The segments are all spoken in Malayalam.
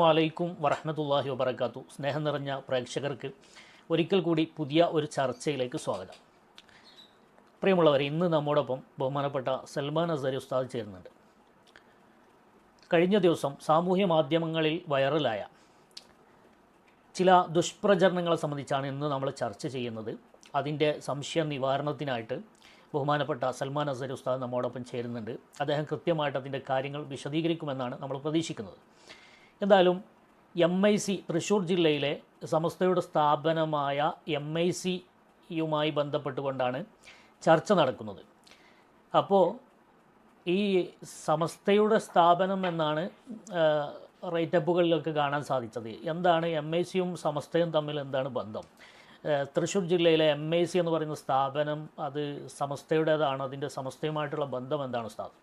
വലൈക്കും വറഹ്മത്തുള്ളാഹി വബറകാതുഹു. സ്നേഹം നിറഞ്ഞ പ്രേക്ഷകർക്ക് ഒരിക്കൽ കൂടി പുതിയ ഒരു ചർച്ചയിലേക്ക് സ്വാഗതം. പ്രിയമുള്ളവരെ, ഇന്ന് നമ്മോടൊപ്പം ബഹുമാനപ്പെട്ട സൽമാൻ അസ്ഹരി ഉസ്താദ് ചേരുന്നുണ്ട്. കഴിഞ്ഞ ദിവസം സാമൂഹ്യ മാധ്യമങ്ങളിൽ വൈറലായ ചില ദുഷ്പ്രചരണങ്ങളെ സംബന്ധിച്ചാണ് ഇന്ന് നമ്മൾ ചർച്ച ചെയ്യുന്നത്. അതിൻ്റെ സംശയ നിവാരണത്തിനായിട്ട് ബഹുമാനപ്പെട്ട സൽമാൻ അസ്ഹരി ഉസ്താദ് നമ്മോടൊപ്പം ചേരുന്നുണ്ട്. അദ്ദേഹം കൃത്യമായിട്ട് അതിൻ്റെ കാര്യങ്ങൾ വിശദീകരിക്കുമെന്നാണ് നമ്മൾ പ്രതീക്ഷിക്കുന്നത്. എന്തായാലും MIC തൃശ്ശൂർ ജില്ലയിലെ സമസ്തയുടെ സ്ഥാപനമായ MICയുമായി ബന്ധപ്പെട്ടുകൊണ്ടാണ് ചർച്ച നടക്കുന്നത്. അപ്പോൾ ഈ സമസ്തയുടെ സ്ഥാപനം എന്നാണ് റൈറ്റപ്പുകളിലൊക്കെ കാണാൻ സാധിച്ചത്. എന്താണ് MICയും സമസ്തയും തമ്മിൽ എന്താണ് ബന്ധം? തൃശ്ശൂർ ജില്ലയിലെ MIC എന്ന് പറയുന്ന സ്ഥാപനം അത് സമസ്തയുടേതാണ്. അതിൻ്റെ സമസ്തയുമായിട്ടുള്ള ബന്ധം എന്താണ് ഉസ്താദ്?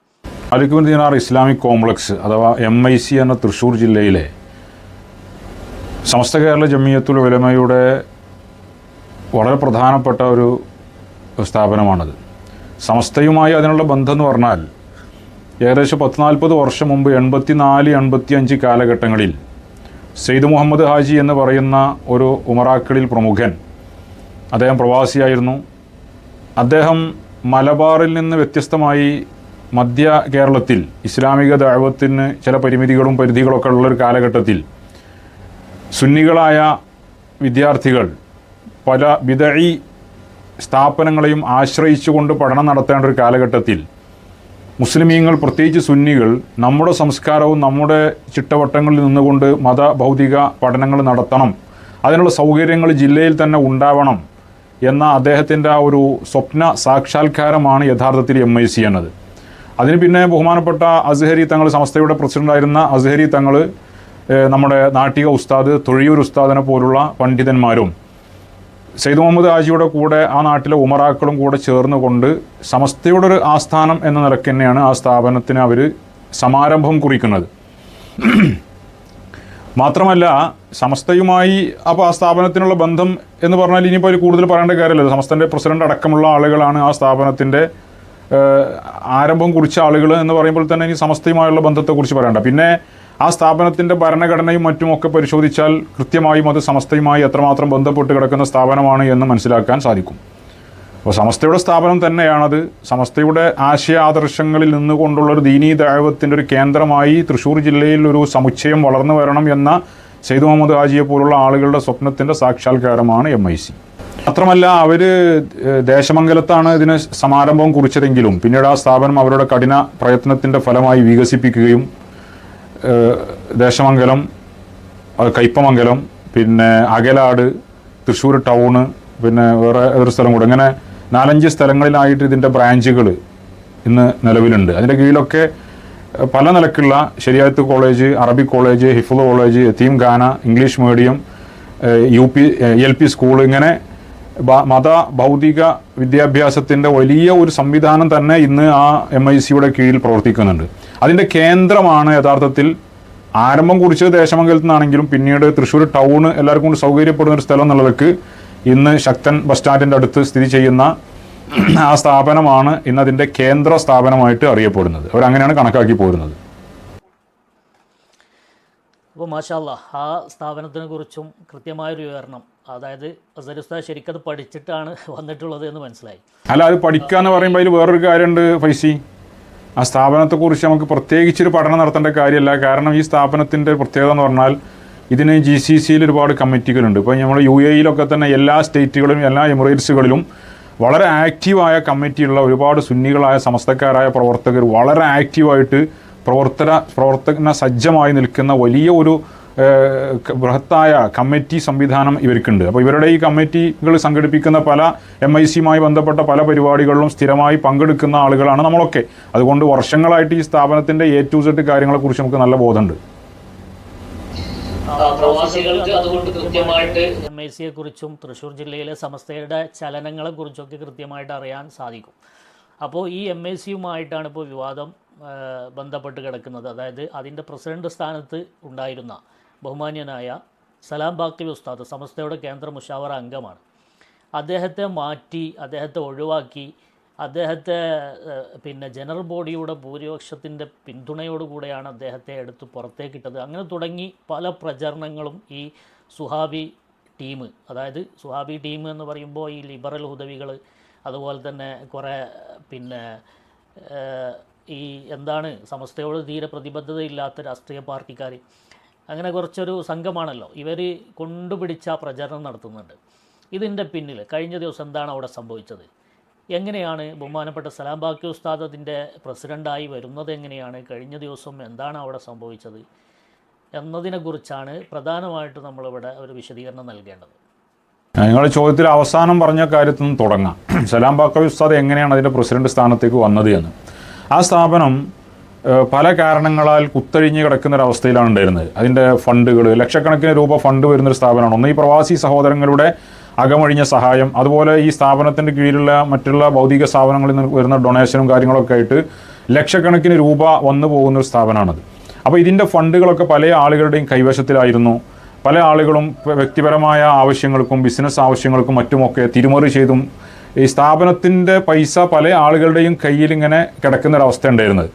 Malik bin Dinar Islamic complex അഥവാ MIC എന്ന തൃശ്ശൂർ ജില്ലയിലെ സമസ്ത കേരള ജമിയത്തുൽ ഉലമയുടെ വളരെ പ്രധാനപ്പെട്ട ഒരു സ്ഥാപനമാണത്. സമസ്തയുമായി അതിനുള്ള ബന്ധം എന്ന് പറഞ്ഞാൽ ഏകദേശം 40 വർഷം മുമ്പ് 84-85 കാലഘട്ടങ്ങളിൽ സെയ്ദ് മുഹമ്മദ് ഹാജി എന്ന് പറയുന്ന ഒരു ഉമറാക്കളിൽ പ്രമുഖൻ, അദ്ദേഹം പ്രവാസിയായിരുന്നു. അദ്ദേഹം മലബാറിൽ നിന്ന് വ്യത്യസ്തമായി മധ്യ കേരളത്തിൽ ഇസ്ലാമിക ദഅവത്തിന് ചില പരിമിതികളും പരിധികളൊക്കെ ഉള്ളൊരു കാലഘട്ടത്തിൽ സുന്നികളായ വിദ്യാർത്ഥികൾ പല ബിദഈ സ്ഥാപനങ്ങളെയും ആശ്രയിച്ചുകൊണ്ട് പഠനം നടത്തേണ്ട ഒരു കാലഘട്ടത്തിൽ മുസ്ലിമീങ്ങൾ, പ്രത്യേകിച്ച് സുന്നികൾ, നമ്മുടെ സംസ്കാരവും നമ്മുടെ ചിട്ടവട്ടങ്ങളിൽ നിന്നുകൊണ്ട് മതഭൗതിക പഠനങ്ങൾ നടത്തണം, അതിനുള്ള സൗകര്യങ്ങൾ ജില്ലയിൽ തന്നെ ഉണ്ടാവണം എന്ന അദ്ദേഹത്തിൻ്റെ ആ ഒരു സ്വപ്ന സാക്ഷാത്കാരമാണ് യഥാർത്ഥത്തിൽ MIC എന്നത്. അതിന് പിന്നെ ബഹുമാനപ്പെട്ട അസ്ഹരി തങ്ങൾ, സമസ്തയുടെ പ്രസിഡൻ്റായിരുന്ന അസ്ഹരി തങ്ങൾ, നമ്മുടെ നാട്ടിക ഉസ്താദ്, തൊഴിയൂർ ഉസ്താദിനെ പോലുള്ള പണ്ഡിതന്മാരും സെയ്ദ് മുഹമ്മദ് ഹാജിയുടെ കൂടെ ആ നാട്ടിലെ ഉമറാക്കളും കൂടെ ചേർന്നുകൊണ്ട് സമസ്തയുടെ ഒരു ആസ്ഥാനം എന്ന നിലയ്ക്ക് തന്നെയാണ് ആ സ്ഥാപനത്തിന് അവർ സമാരംഭം കുറിക്കുന്നത്. മാത്രമല്ല സമസ്തയുമായി അപ്പോൾ ആ സ്ഥാപനത്തിനുള്ള ബന്ധം എന്ന് പറഞ്ഞാൽ ഇനിയിപ്പോൾ ഒരു കൂടുതൽ പറയേണ്ട കാര്യമില്ല. സമസ്തൻ്റെ പ്രസിഡന്റ് അടക്കമുള്ള ആളുകളാണ് ആ സ്ഥാപനത്തിൻ്റെ ആരംഭം കുറിച്ച ആളുകൾ എന്ന് പറയുമ്പോൾ തന്നെ ഇനി സമസ്തയുമായുള്ള ബന്ധത്തെക്കുറിച്ച് പറയണ്ട. പിന്നെ ആ സ്ഥാപനത്തിൻ്റെ ഭരണഘടനയും മറ്റുമൊക്കെ പരിശോധിച്ചാൽ കൃത്യമായും അത് സമസ്തയുമായി എത്രമാത്രം ബന്ധപ്പെട്ട് കിടക്കുന്ന സ്ഥാപനമാണ് എന്ന് മനസ്സിലാക്കാൻ സാധിക്കും. അപ്പോൾ സമസ്തയുടെ സ്ഥാപനം തന്നെയാണത്. സമസ്തയുടെ ആശയ ആദർശങ്ങളിൽ നിന്നുകൊണ്ടുള്ളൊരു ദീനീ ദഅവത്തിൻ്റെ ഒരു കേന്ദ്രമായി തൃശ്ശൂർ ജില്ലയിൽ ഒരു സമുച്ചയം വളർന്നു വരണം എന്ന സെയ്ദ് മുഹമ്മദ് ഹാജിയെ പോലുള്ള ആളുകളുടെ സ്വപ്നത്തിൻ്റെ സാക്ഷാത്കാരമാണ് MIC. മാത്രമല്ല അവർ ദേശമംഗലത്താണ് ഇതിന് സമാരംഭം കുറിച്ചതെങ്കിലും പിന്നീട് ആ സ്ഥാപനം അവരുടെ കഠിന പ്രയത്നത്തിൻ്റെ ഫലമായി വികസിപ്പിക്കുകയും ദേശമംഗലം, കയ്പമംഗലം, പിന്നെ അകലാട്, തൃശ്ശൂർ ടൗണ്, പിന്നെ വേറെ ഒരു സ്ഥലം കൂടെ, അങ്ങനെ 4-5 സ്ഥലങ്ങളിലായിട്ട് ഇതിൻ്റെ ബ്രാഞ്ചുകൾ ഇന്ന് നിലവിലുണ്ട്. അതിൻ്റെ കീഴിലൊക്കെ പല നിലക്കുള്ള ശരിയാത്ത് കോളേജ്, അറബിക് കോളേജ്, ഹിഫ്ള് കോളേജ്, യതീം ഖാന, ഇംഗ്ലീഷ് മീഡിയം, LP സ്കൂൾ, ഇങ്ങനെ മത ഭൗതിക വിദ്യാഭ്യാസത്തിൻ്റെ വലിയ ഒരു സംവിധാനം തന്നെ ഇന്ന് ആ MICയുടെ കീഴിൽ പ്രവർത്തിക്കുന്നുണ്ട്. അതിൻ്റെ കേന്ദ്രമാണ് യഥാർത്ഥത്തിൽ ആരംഭം കുറിച്ചത് ദേശമംഗലത്തു നിന്നാണെങ്കിലും പിന്നീട് തൃശ്ശൂർ ടൗണ് എല്ലാവർക്കും കൊണ്ട് സൗകര്യപ്പെടുന്ന ഒരു സ്ഥലം എന്നുള്ളതൊക്കെ ഇന്ന് ശക്തൻ ബസ് സ്റ്റാൻഡിൻ്റെ അടുത്ത് സ്ഥിതി ചെയ്യുന്ന ആ സ്ഥാപനമാണ് ഇന്നതിൻ്റെ കേന്ദ്ര സ്ഥാപനമായിട്ട് അറിയപ്പെടുന്നത്. അവരങ്ങനെയാണ് കണക്കാക്കി പോരുന്നത്. അപ്പോൾ മാഷാ അല്ലാഹ്, ആ സ്ഥാപനത്തിനെ കുറിച്ചും കൃത്യമായൊരു വിവരണം, അതായത് അസ്ഹരി ഉസ്താദ് ശരിക്കത് പഠിച്ചിട്ടാണ് വന്നിട്ടുള്ളത് എന്ന് മനസ്സിലായി. അല്ല, അത് പഠിക്കുക എന്ന് പറയുമ്പോൾ അതിൽ വേറൊരു കാര്യമുണ്ട് ഫൈസി. ആ സ്ഥാപനത്തെക്കുറിച്ച് നമുക്ക് പ്രത്യേകിച്ചൊരു പഠനം നടത്തേണ്ട കാര്യമല്ല. കാരണം ഈ സ്ഥാപനത്തിൻ്റെ പ്രത്യേകത എന്ന് പറഞ്ഞാൽ ഇതിന് GCCയിൽ ഒരുപാട് കമ്മിറ്റികളുണ്ട്. ഇപ്പോൾ നമ്മൾ UAEയിലൊക്കെ തന്നെ എല്ലാ സ്റ്റേറ്റുകളിലും എല്ലാ എമിറേറ്റ്സുകളിലും വളരെ ആക്റ്റീവായ കമ്മിറ്റിയുള്ള ഒരുപാട് സുന്നികളായ സമസ്തക്കാരായ പ്രവർത്തകർ വളരെ ആക്റ്റീവായിട്ട് പ്രവർത്തന സജ്ജമായി നിൽക്കുന്ന വലിയ ഒരു ബൃഹത്തായ കമ്മിറ്റി സംവിധാനം ഇവർക്കുണ്ട്. അപ്പോൾ ഇവരുടെ ഈ കമ്മിറ്റികൾ സംഘടിപ്പിക്കുന്ന പല MICയുമായി ബന്ധപ്പെട്ട പല പരിപാടികളിലും സ്ഥിരമായി പങ്കെടുക്കുന്ന ആളുകളാണ് നമ്മളൊക്കെ. അതുകൊണ്ട് വർഷങ്ങളായിട്ട് ഈ സ്ഥാപനത്തിൻ്റെ A to Z കാര്യങ്ങളെക്കുറിച്ച് നമുക്ക് നല്ല ബോധമുണ്ട്. പ്രവാസികൾക്ക് അതുകൊണ്ട് കൃത്യമായിട്ട് MICയെക്കുറിച്ചും തൃശ്ശൂർ ജില്ലയിലെ സമസ്തയുടെ ചലനങ്ങളെക്കുറിച്ചൊക്കെ കൃത്യമായിട്ട് അറിയാൻ സാധിക്കും. അപ്പോൾ ഈ MICയുമായിട്ടാണ് ഇപ്പോൾ വിവാദം ബന്ധപ്പെട്ട് കിടക്കുന്നത്. അതായത് അതിൻ്റെ പ്രസിഡന്റ് സ്ഥാനത്ത് ഉണ്ടായിരുന്ന ബഹുമാന്യനായ സലാം ബാക്കി ഉസ്താദ് സമസ്തയുടെ കേന്ദ്ര മുഷാവറ അംഗമാണ്. അദ്ദേഹത്തെ മാറ്റി, അദ്ദേഹത്തെ ഒഴിവാക്കി അദ്ദേഹത്തെ പിന്നെ ജനറൽ ബോഡിയുടെ ഭൂരിപക്ഷത്തിൻ്റെ പിന്തുണയോടുകൂടെയാണ് അദ്ദേഹത്തെ എടുത്ത് പുറത്തേക്കിട്ടത്. അങ്ങനെ തുടങ്ങി പല പ്രചരണങ്ങളും ഈ സുഹാബി ടീം, അതായത് സുഹാബി ടീം എന്ന് പറയുമ്പോൾ ഈ ലിബറൽ ഹുദവികൾ, അതുപോലെ തന്നെ കുറേ പിന്നെ ഈ എന്താണ് സമസ്തയോട് തീരെ പ്രതിബദ്ധതയില്ലാത്ത രാഷ്ട്രീയ പാർട്ടിക്കാർ, അങ്ങനെ കുറച്ചൊരു സംഘമാണല്ലോ ഇവർ കൊണ്ടുപിടിച്ച പ്രചരണം നടത്തുന്നുണ്ട്. ഇതിൻ്റെ പിന്നിൽ കഴിഞ്ഞ ദിവസം എന്താണ് അവിടെ സംഭവിച്ചത്, എങ്ങനെയാണ് ബഹുമാനപ്പെട്ട സലാം ബാക്കി ഉസ്താദ് അതിൻ്റെ പ്രസിഡൻ്റായി വരുന്നത്, എങ്ങനെയാണ് കഴിഞ്ഞ ദിവസം എന്താണ് അവിടെ സംഭവിച്ചത് എന്നതിനെക്കുറിച്ചാണ് പ്രധാനമായിട്ട് നമ്മളിവിടെ ഒരു വിശദീകരണം നൽകേണ്ടത്. നിങ്ങളുടെ ചോദ്യത്തിൽ അവസാനം പറഞ്ഞ കാര്യത്തിൽ നിന്ന് തുടങ്ങാം. സലാം ബാക്കവി ഉസ്താദ് എങ്ങനെയാണ് അതിൻ്റെ പ്രസിഡന്റ് സ്ഥാനത്തേക്ക് വന്നത് എന്ന്. ആ സ്ഥാപനം പല കാരണങ്ങളാൽ കുത്തഴിഞ്ഞ് കിടക്കുന്നൊരവസ്ഥയിലാണ് ഉണ്ടായിരുന്നത്. അതിൻ്റെ ഫണ്ടുകൾ, ലക്ഷക്കണക്കിന് രൂപ ഫണ്ട് വരുന്നൊരു സ്ഥാപനമാണ്. ഒന്ന് ഈ പ്രവാസി സഹോദരങ്ങളുടെ അകമഴിഞ്ഞ സഹായം, അതുപോലെ ഈ സ്ഥാപനത്തിൻ്റെ കീഴിലുള്ള മറ്റുള്ള ഭൗതിക സ്ഥാപനങ്ങളിൽ നിന്ന് വരുന്ന ഡൊണേഷനും കാര്യങ്ങളൊക്കെ ആയിട്ട് ലക്ഷക്കണക്കിന് രൂപ വന്നു പോകുന്നൊരു സ്ഥാപനമാണത്. അപ്പോൾ ഇതിൻ്റെ ഫണ്ടുകളൊക്കെ പല ആളുകളുടെയും കൈവശത്തിലായിരുന്നു. പല ആളുകളും വ്യക്തിപരമായ ആവശ്യങ്ങൾക്കും ബിസിനസ് ആവശ്യങ്ങൾക്കും മറ്റുമൊക്കെ തിരിമറി ചെയ്തും ഈ സ്ഥാപനത്തിൻ്റെ പൈസ പല ആളുകളുടെയും കയ്യിൽ ഇങ്ങനെ കിടക്കുന്നൊരവസ്ഥ ഉണ്ടായിരുന്നത്.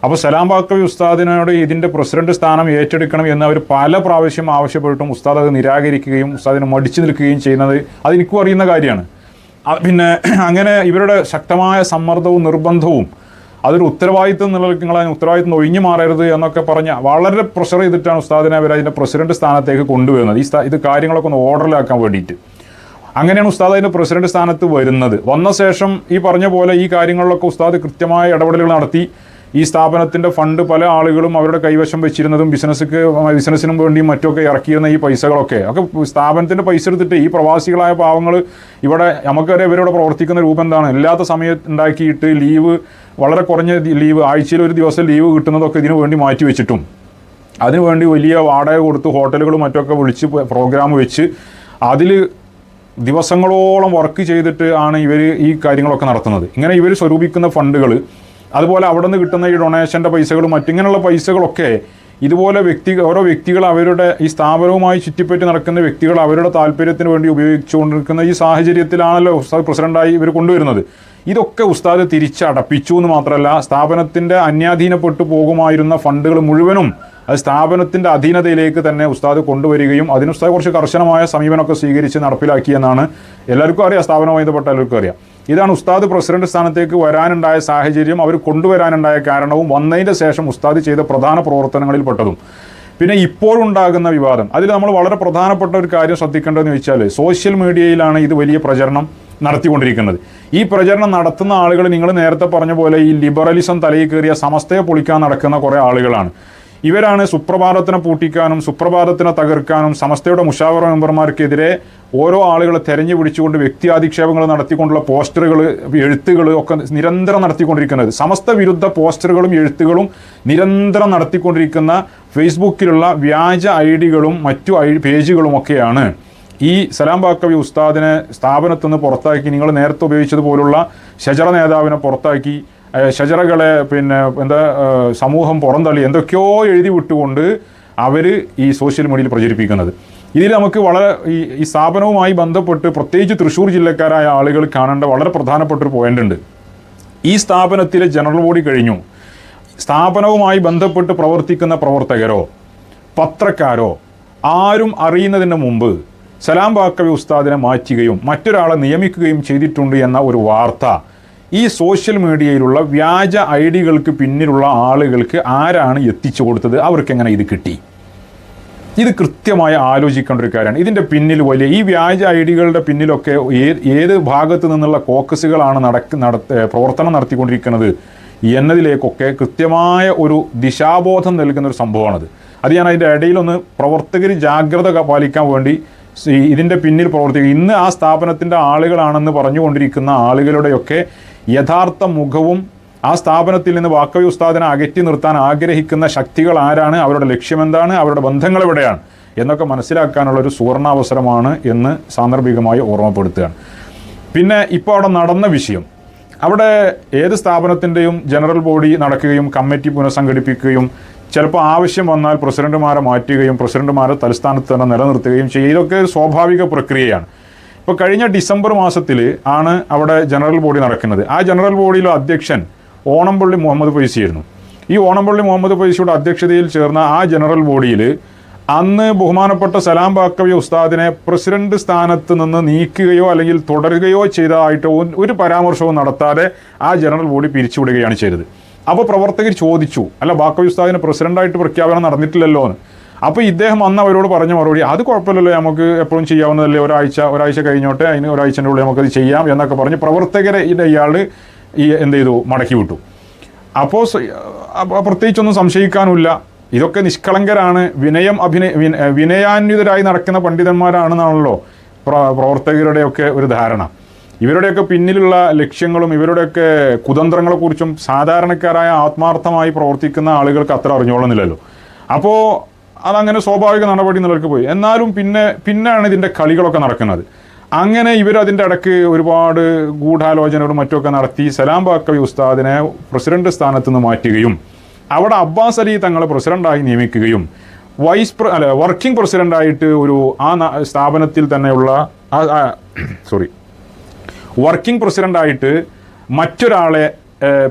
അപ്പോൾ സലാം ബാക്കവി ഉസ്താദിനോട് ഇതിൻ്റെ പ്രസിഡന്റ് സ്ഥാനം ഏറ്റെടുക്കണം എന്ന് അവർ പല പ്രാവശ്യം ആവശ്യപ്പെട്ടും ഉസ്താദ് അത് നിരാകരിക്കുകയും ഉസ്താദിനെ മടിച്ചു നിൽക്കുകയും ചെയ്യുന്നത് അതെനിക്കും അറിയുന്ന കാര്യമാണ്. പിന്നെ അങ്ങനെ ഇവരുടെ ശക്തമായ സമ്മർദ്ദവും നിർബന്ധവും അതൊരു ഉത്തരവാദിത്വം നിലനിൽക്കുന്ന ഉത്തരവാദിത്വം ഒഴിഞ്ഞു മാറരുത് എന്നൊക്കെ പറഞ്ഞ് വളരെ പ്രഷർ ചെയ്തിട്ടാണ് ഉസ്താദിനെ അവർ അതിൻ്റെ പ്രസിഡന്റ് സ്ഥാനത്തേക്ക് കൊണ്ടുവരുന്നത്. ഇത് കാര്യങ്ങളൊക്കെ ഒന്ന് ഓർഡറിലാക്കാൻ വേണ്ടിയിട്ട്. അങ്ങനെയാണ് ഉസ്താദ് അതിൻ്റെ പ്രസിഡന്റ് സ്ഥാനത്ത് വരുന്നത്. വന്ന ശേഷം ഈ പറഞ്ഞ പോലെ ഈ കാര്യങ്ങളിലൊക്കെ ഉസ്താദ് കൃത്യമായ ഇടപെടലുകൾ നടത്തി. ഈ സ്ഥാപനത്തിൻ്റെ ഫണ്ട് പല ആളുകളും അവരുടെ കൈവശം വെച്ചിരുന്നതും ബിസിനസ്സിനും വേണ്ടിയും മറ്റൊക്കെ ഇറക്കിയിരുന്ന ഈ പൈസകളൊക്കെ സ്ഥാപനത്തിൻ്റെ പൈസ എടുത്തിട്ട് ഈ പ്രവാസികളായ പാവങ്ങൾ ഇവിടെ നമുക്കറിയാം ഇവരിവിടെ പ്രവർത്തിക്കുന്ന രൂപം എന്താണ്, ഇല്ലാത്ത സമയത്ത് ഉണ്ടാക്കിയിട്ട് ലീവ്, വളരെ കുറഞ്ഞ ലീവ്, ആഴ്ചയിൽ ഒരു ദിവസം ലീവ് കിട്ടുന്നതൊക്കെ ഇതിനു വേണ്ടി മാറ്റി വെച്ചിട്ടും അതിനുവേണ്ടി വലിയ വാടക കൊടുത്ത് ഹോട്ടലുകളും മറ്റൊക്കെ വിളിച്ച് പ്രോഗ്രാം വെച്ച് അതിൽ ദിവസങ്ങളോളം വർക്ക് ചെയ്തിട്ട് ആണ് ഇവർ ഈ കാര്യങ്ങളൊക്കെ നടത്തുന്നത്. ഇങ്ങനെ ഇവർ സ്വരൂപിക്കുന്ന ഫണ്ടുകൾ, അതുപോലെ അവിടെ നിന്ന് കിട്ടുന്ന ഈ ഡൊണേഷൻ്റെ പൈസകളും മറ്റിങ്ങനെയുള്ള പൈസകളൊക്കെ ഇതുപോലെ ഓരോ വ്യക്തികൾ അവരുടെ ഈ സ്ഥാപനവുമായി ചുറ്റിപ്പറ്റി നടക്കുന്ന വ്യക്തികൾ അവരുടെ താല്പര്യത്തിന് വേണ്ടി ഉപയോഗിച്ചുകൊണ്ടിരിക്കുന്ന ഈ സാഹചര്യത്തിലാണല്ലോ ഉസ്താദ് പ്രസിഡൻ്റായി ഇവർ കൊണ്ടുവരുന്നത്. ഇതൊക്കെ ഉസ്താദ് തിരിച്ചടപ്പിച്ചു എന്ന് മാത്രമല്ല, സ്ഥാപനത്തിൻ്റെ അന്യാധീനപ്പെട്ടു പോകുമായിരുന്ന ഫണ്ടുകൾ മുഴുവനും അത് സ്ഥാപനത്തിൻ്റെ അധീനതയിലേക്ക് തന്നെ ഉസ്താദ് കൊണ്ടുവരികയും അതിന് ഉസ്താദ് കുറച്ച് കർശനമായ സമീപനമൊക്കെ സ്വീകരിച്ച് നടപ്പിലാക്കിയെന്നാണ് എല്ലാവർക്കും അറിയാം, സ്ഥാപനവുമായി ബന്ധപ്പെട്ട എല്ലാവർക്കും അറിയാം. ഇതാണ് ഉസ്താദ് പ്രസിഡന്റ് സ്ഥാനത്തേക്ക് വരാനുണ്ടായ സാഹചര്യം, അവർ കൊണ്ടുവരാനുണ്ടായ കാരണവും വന്നതിൻ്റെ ശേഷം ഉസ്താദ് ചെയ്ത പ്രധാന പ്രവർത്തനങ്ങളിൽ പെട്ടതും. പിന്നെ ഇപ്പോഴുണ്ടാകുന്ന വിവാദം, അതിൽ നമ്മൾ വളരെ പ്രധാനപ്പെട്ട ഒരു കാര്യം ശ്രദ്ധിക്കേണ്ടതെന്ന് വെച്ചാൽ സോഷ്യൽ മീഡിയയിലാണ് ഇത് വലിയ പ്രചരണം നടത്തിക്കൊണ്ടിരിക്കുന്നത്. ഈ പ്രചരണം നടത്തുന്ന ആളുകൾ നിങ്ങൾ നേരത്തെ പറഞ്ഞ പോലെ ഈ ലിബറലിസം തലയിൽ കയറിയ സമസ്തയെ പൊളിക്കാൻ നടക്കുന്ന കുറേ ആളുകളാണ്. ഇവരാണ് സുപ്രഭാതത്തിനെ പൂട്ടിക്കാനും സുപ്രഭാതത്തിനെ തകർക്കാനും സമസ്തയുടെ മുഷാവറ മെമ്പർമാർക്കെതിരെ ഓരോ ആളുകളെ തെരഞ്ഞു പിടിച്ചുകൊണ്ട് വ്യക്തിയാധിക്ഷേപങ്ങൾ നടത്തിക്കൊണ്ടുള്ള പോസ്റ്ററുകൾ, എഴുത്തുകൾ ഒക്കെ നിരന്തരം നടത്തിക്കൊണ്ടിരിക്കുന്നത്. സമസ്ത വിരുദ്ധ പോസ്റ്ററുകളും എഴുത്തുകളും നിരന്തരം നടത്തിക്കൊണ്ടിരിക്കുന്ന ഫേസ്ബുക്കിലുള്ള വ്യാജ ഐഡികളും മറ്റു പേജുകളുമൊക്കെയാണ് ഈ സലാം ബാക്കവി ഉസ്താദിനെ സ്ഥാപനത്തുനിന്ന് പുറത്താക്കി, നിങ്ങൾ നേരത്തെ ഉപയോഗിച്ചതുപോലുള്ള ഷജറ നേതാവിനെ പുറത്താക്കി, ഷജറകളെ സമൂഹം പുറന്തള്ളി എന്തൊക്കെയോ എഴുതി വിട്ടുകൊണ്ട് അവർ ഈ സോഷ്യൽ മീഡിയയിൽ പ്രചരിപ്പിക്കുന്നത്. ഇതിൽ നമുക്ക് വളരെ ഈ സ്ഥാപനവുമായി ബന്ധപ്പെട്ട് പ്രത്യേകിച്ച് തൃശ്ശൂർ ജില്ലക്കാരായ ആളുകൾ കാണേണ്ട വളരെ പ്രധാനപ്പെട്ടൊരു പോയിന്റ് ഉണ്ട്. ഈ സ്ഥാപനത്തിലെ ജനറൽ ബോഡി കഴിഞ്ഞു, സ്ഥാപനവുമായി ബന്ധപ്പെട്ട് പ്രവർത്തിക്കുന്ന പ്രവർത്തകരോ പത്രക്കാരോ ആരും അറിയുന്നതിന് മുമ്പ് സലാം ബാക്കവി ഉസ്താദിനെ മാറ്റുകയും മറ്റൊരാളെ നിയമിക്കുകയും ചെയ്തിട്ടുണ്ട് എന്ന ഒരു വാർത്ത ഈ സോഷ്യൽ മീഡിയയിലുള്ള വ്യാജ ഐഡികൾക്ക് പിന്നിലുള്ള ആളുകൾക്ക് ആരാണ് എത്തിച്ചു കൊടുത്തത്, അവർക്കെങ്ങനെ ഇത് കിട്ടി? ഇത് കൃത്യമായി ആലോചിക്കേണ്ട ഒരു കാര്യമാണ്. ഇതിൻ്റെ പിന്നിൽ വലിയ ഈ വ്യാജ ഐഡികളുടെ പിന്നിലൊക്കെ ഏത് ഭാഗത്ത് നിന്നുള്ള കോക്കസുകളാണ് പ്രവർത്തനം നടത്തിക്കൊണ്ടിരിക്കുന്നത് എന്നതിലേക്കൊക്കെ കൃത്യമായ ഒരു ദിശാബോധം നൽകുന്ന ഒരു സംഭവമാണത്. അത് ഞാൻ അതിൻ്റെ ഇടയിലൊന്ന് പ്രവർത്തകർ ജാഗ്രത പാലിക്കാൻ വേണ്ടി ഇതിൻ്റെ പിന്നിൽ പ്രവർത്തിക്കുക, ഇന്ന് ആ സ്ഥാപനത്തിൻ്റെ ആളുകളാണെന്ന് പറഞ്ഞുകൊണ്ടിരിക്കുന്ന ആളുകളുടെയൊക്കെ യഥാർത്ഥ മുഖവും ആ സ്ഥാപനത്തിൽ നിന്ന് ബാക്കവി ഉസ്താദിനെ അകറ്റി നിർത്താൻ ആഗ്രഹിക്കുന്ന ശക്തികൾ ആരാണ്, അവരുടെ ലക്ഷ്യമെന്താണ്, അവരുടെ ബന്ധങ്ങൾ എവിടെയാണ് എന്നൊക്കെ മനസ്സിലാക്കാനുള്ളൊരു സുവർണാവസരമാണ് എന്ന് സാന്ദർഭികമായി ഓർമ്മപ്പെടുത്തുകയാണ്. പിന്നെ ഇപ്പോൾ അവിടെ നടന്ന വിഷയം, അവിടെ ഏത് സ്ഥാപനത്തിൻ്റെയും ജനറൽ ബോഡി നടക്കുകയും കമ്മിറ്റി പുനഃസംഘടിപ്പിക്കുകയും ചിലപ്പോൾ ആവശ്യം വന്നാൽ പ്രസിഡന്റുമാരെ മാറ്റുകയും പ്രസിഡന്റുമാരെ തലസ്ഥാനത്ത് തന്നെ നിലനിർത്തുകയും ചെയ്യും. ഇതൊക്കെ സ്വാഭാവിക പ്രക്രിയയാണ്. ഇപ്പോൾ കഴിഞ്ഞ ഡിസംബർ മാസത്തിൽ ആണ് അവിടെ ജനറൽ ബോഡി നടക്കുന്നത്. ആ ജനറൽ ബോഡിയിലെ അധ്യക്ഷൻ ഓണംപള്ളി മുഹമ്മദ് ഫൈസിയായിരുന്നു. ഈ ഓണംപള്ളി മുഹമ്മദ് ഫൈസിയുടെ അധ്യക്ഷതയിൽ ചേർന്ന ആ ജനറൽ ബോഡിയിൽ അന്ന് ബഹുമാനപ്പെട്ട സലാം ബാക്കവി ഉസ്താദിനെ പ്രസിഡന്റ് സ്ഥാനത്ത് നിന്ന് നീക്കുകയോ അല്ലെങ്കിൽ തുടരുകയോ ചെയ്തതായിട്ട് ഒരു പരാമർശവും നടത്താതെ ആ ജനറൽ ബോഡി പിരിച്ചുവിടുകയാണ് ചെയ്തത്. അപ്പോൾ പ്രവർത്തകർ ചോദിച്ചു, അല്ല ബാക്കവി ഉസ്താദിനെ പ്രസിഡന്റായിട്ട് പ്രഖ്യാപനം നടന്നിട്ടില്ലല്ലോ എന്ന്. അപ്പോൾ ഇദ്ദേഹം അന്ന് അവരോട് പറഞ്ഞ മറുപടി, അത് കുഴപ്പമില്ലല്ലോ, നമുക്ക് എപ്പോഴും ചെയ്യാവുന്നതല്ലേ, ഒരാഴ്ച കഴിഞ്ഞോട്ടെ, അതിന് ഒരാഴ്ചൻ്റെ ഉള്ളിൽ നമുക്കത് ചെയ്യാം എന്നൊക്കെ പറഞ്ഞ് പ്രവർത്തകരെ ഇയാൾ എന്ത് ചെയ്തു, മടക്കി വിട്ടു. അപ്പോൾ പ്രത്യേകിച്ചൊന്നും സംശയിക്കാനില്ല, ഇതൊക്കെ നിഷ്കളങ്കരാണ്, വിനയാന്വിതരായി നടക്കുന്ന പണ്ഡിതന്മാരാണെന്നാണല്ലോ പ്രവർത്തകരുടെയൊക്കെ ഒരു ധാരണ. ഇവരുടെയൊക്കെ പിന്നിലുള്ള ലക്ഷ്യങ്ങളും ഇവരുടെയൊക്കെ കുതന്ത്രങ്ങളെക്കുറിച്ചും സാധാരണക്കാരായ ആത്മാർത്ഥമായി പ്രവർത്തിക്കുന്ന ആളുകൾക്ക് അത്ര അറിഞ്ഞോളുന്നില്ലല്ലോ. അപ്പോൾ അതങ്ങനെ സ്വാഭാവിക നടപടി നിലക്ക് പോയി. എന്നാലും പിന്നെയാണ് ഇതിൻ്റെ കളികളൊക്കെ നടക്കുന്നത്. അങ്ങനെ ഇവരതിൻ്റെ ഇടയ്ക്ക് ഒരുപാട് ഗൂഢാലോചനകളും മറ്റുമൊക്കെ നടത്തി സലാം ബാക്കവി ഉസ്താദിനെ പ്രസിഡന്റ് സ്ഥാനത്ത് നിന്ന് മാറ്റുകയും അവിടെ അബ്ബാസ് അലി തങ്ങളെ പ്രസിഡന്റായി നിയമിക്കുകയും വർക്കിംഗ് പ്രസിഡന്റായിട്ട് ആ സ്ഥാപനത്തിൽ തന്നെയുള്ള വർക്കിംഗ് പ്രസിഡന്റായിട്ട് മറ്റൊരാളെ